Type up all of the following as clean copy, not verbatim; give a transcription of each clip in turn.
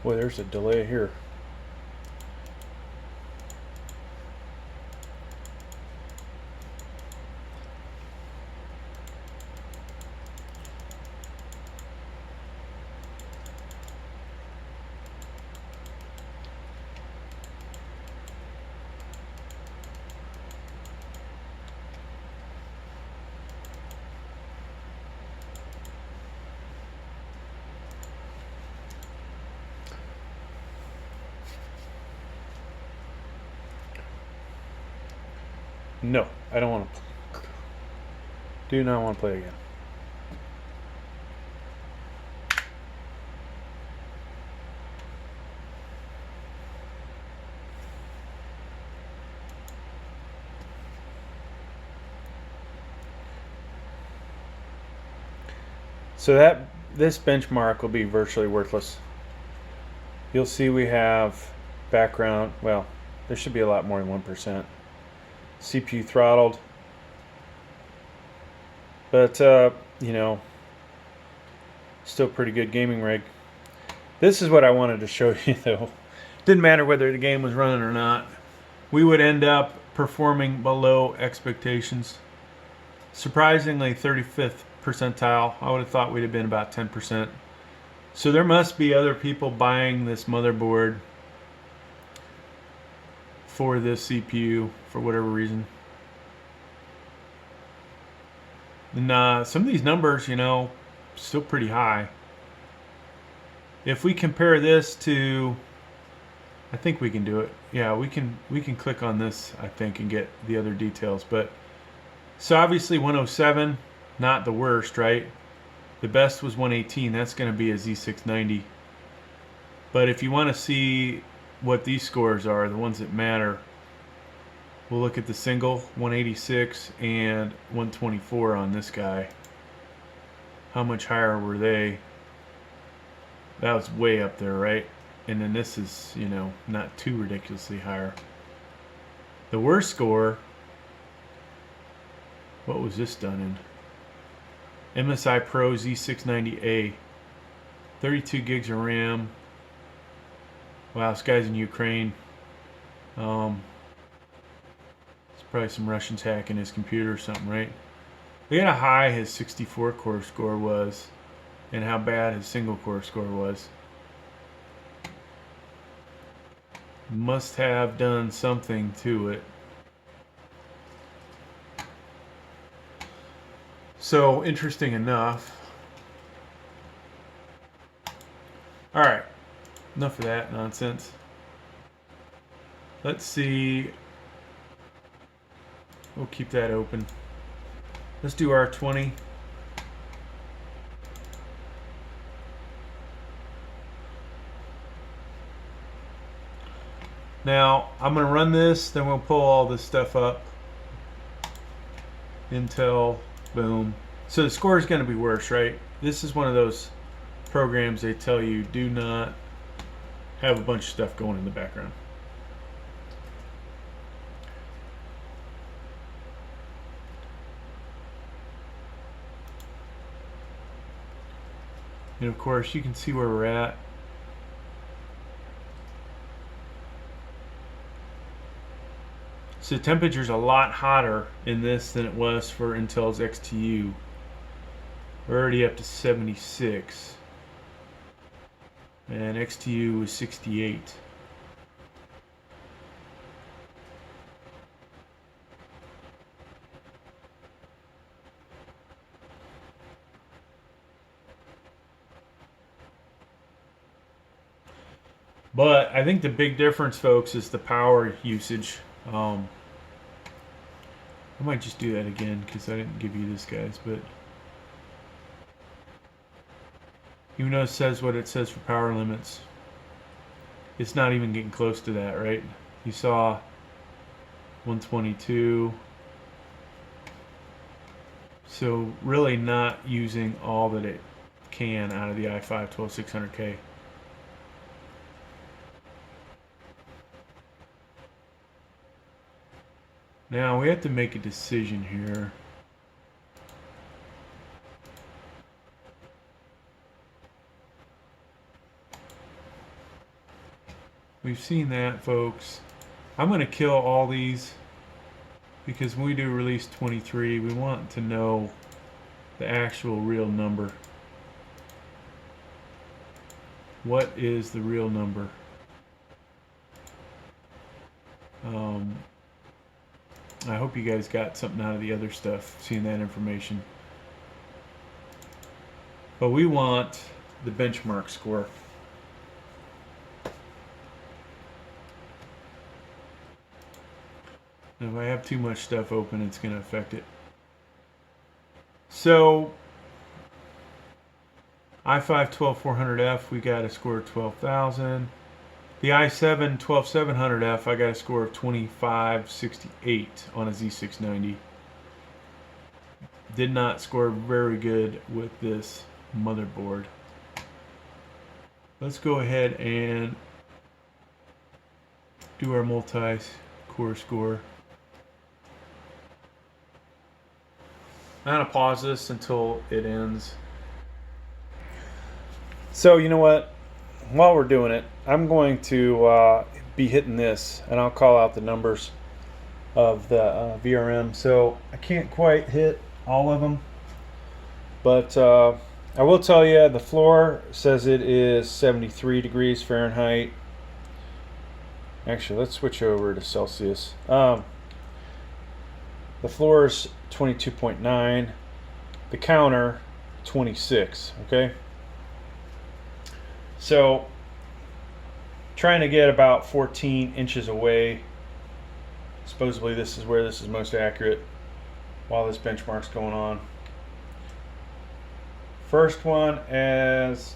Boy, there's a delay here. No, I don't want to. Do not want to play again. So this benchmark will be virtually worthless. You'll see we have background. Well, there should be a lot more than 1%. CPU throttled. But, you know, still pretty good gaming rig. This is what I wanted to show you, though. Didn't matter whether the game was running or not. We would end up performing below expectations. Surprisingly, 35th percentile. I would have thought we'd have been about 10%. So there must be other people buying this motherboard for this CPU for whatever reason. And some of these numbers, you know, still pretty high. If we compare this to, I think we can do it. Yeah, we can click on this, I think, and get the other details. But so obviously 107, not the worst, right? The best was 118. That's going to be a Z690. But if you want to see what these scores are, the ones that matter, we'll look at the single, 186 and 124 on this guy. How much higher were they? That was way up there, right? And then this is, you know, not too ridiculously higher. The worst score, what was this done in? MSI Pro Z690A. 32 gigs of RAM. Wow, this guy's in Ukraine. It's probably some Russians hacking his computer or something, right? Look at how high his 64 core score was and how bad his single core score was. Must have done something to it. So, interesting enough. Alright, enough of that nonsense. Let's see. We'll keep that open. Let's do R20. Now, I'm going to run this, then we'll pull all this stuff up. Intel, boom. So the score is going to be worse, right? This is one of those programs they tell you do not have a bunch of stuff going in the background. And of course, you can see where we're at. So the temperature's a lot hotter in this than it was for Intel's XTU. We're already up to 76. And XTU was 68. But I think the big difference, folks, is the power usage. I might just do that again because I didn't give you this, guys. But even though it says what it says for power limits, it's not even getting close to that, right? You saw 122. So really not using all that it can out of the i5-12600k. Now we have to make a decision here. We've seen that, folks. I'm going to kill all these because when we do release 23, we want to know the actual real number. What is the real number? I hope you guys got something out of the other stuff, seeing that information. But we want the benchmark score. If I have too much stuff open, it's going to affect it. So, i5-12400F, we got a score of 12,000. The i7-12700F, I got a score of 2568 on a Z690. Did not score very good with this motherboard. Let's go ahead and do our multi-core score. I'm going to pause this until it ends. So, you know what? While we're doing it, I'm going to be hitting this, and I'll call out the numbers of the VRM. So I can't quite hit all of them, but I will tell you the floor says it is 73 degrees Fahrenheit. Actually, let's switch over to Celsius. The floor is 22.9, the counter 26. Okay, so trying to get about 14 inches away. Supposedly this is where this is most accurate while this benchmark's going on. First one as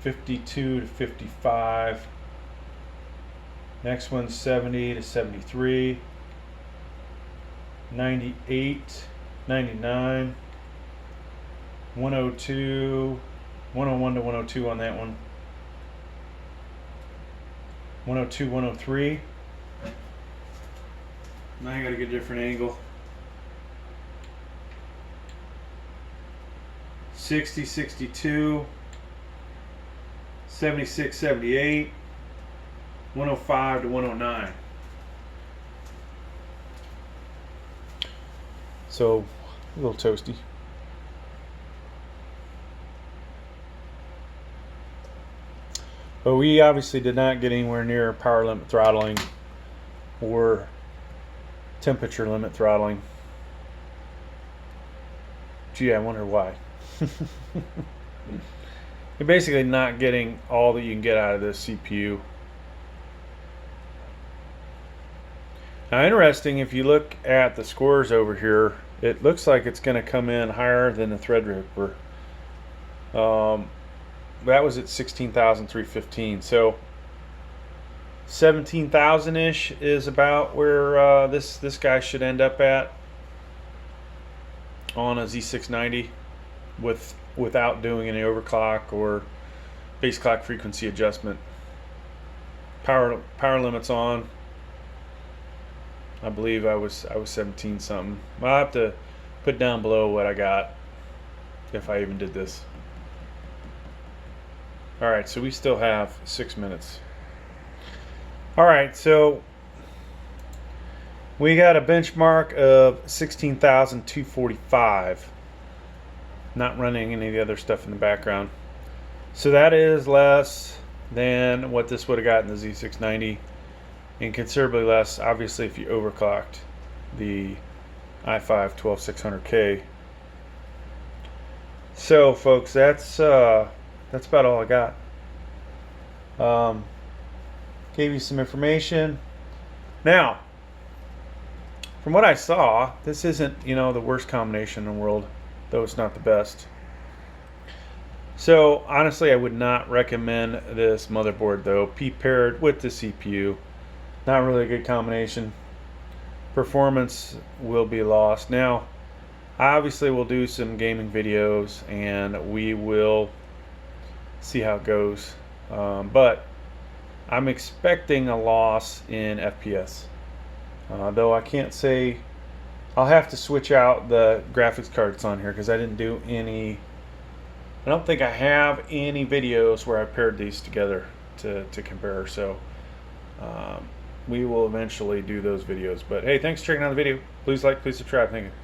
52 to 55. Next one's 70 to 73. 98, 99, 102, 101 to 102 on that one. 102, 103. Now I gotta get a different angle. 60, 62, 76, 78, 105 to 109. So, a little toasty. But we obviously did not get anywhere near power limit throttling or temperature limit throttling. Gee, I wonder why. You're basically not getting all that you can get out of this CPU. Now, interesting, if you look at the scores over here, it looks like it's going to come in higher than the Threadripper. That was at 16,315. So 17,000-ish is about where this guy should end up at on a Z690 without doing any overclock or base clock frequency adjustment. Power limits on. I believe I was 17 something. I'll have to put down below what I got if I even did this. Alright, so we still have 6 minutes. Alright, so we got a benchmark of 16,245. Not running any of the other stuff in the background. So that is less than what this would have got in the Z690. And considerably less, obviously, if you overclocked the i5-12600k. So, folks, that's about all I got. Gave you some information. Now, from what I saw, this isn't, the worst combination in the world, though it's not the best. So, honestly, I would not recommend this motherboard, though. Paired with the CPU. Not really a good combination. Performance will be lost. Now, I obviously will do some gaming videos and we will see how it goes. But I'm expecting a loss in FPS. Though I can't say, I'll have to switch out the graphics cards on here because I didn't do any. I don't think I have any videos where I paired these together to compare. So we will eventually do those videos. But hey, thanks for checking out the video. Please like, please subscribe. Thank you.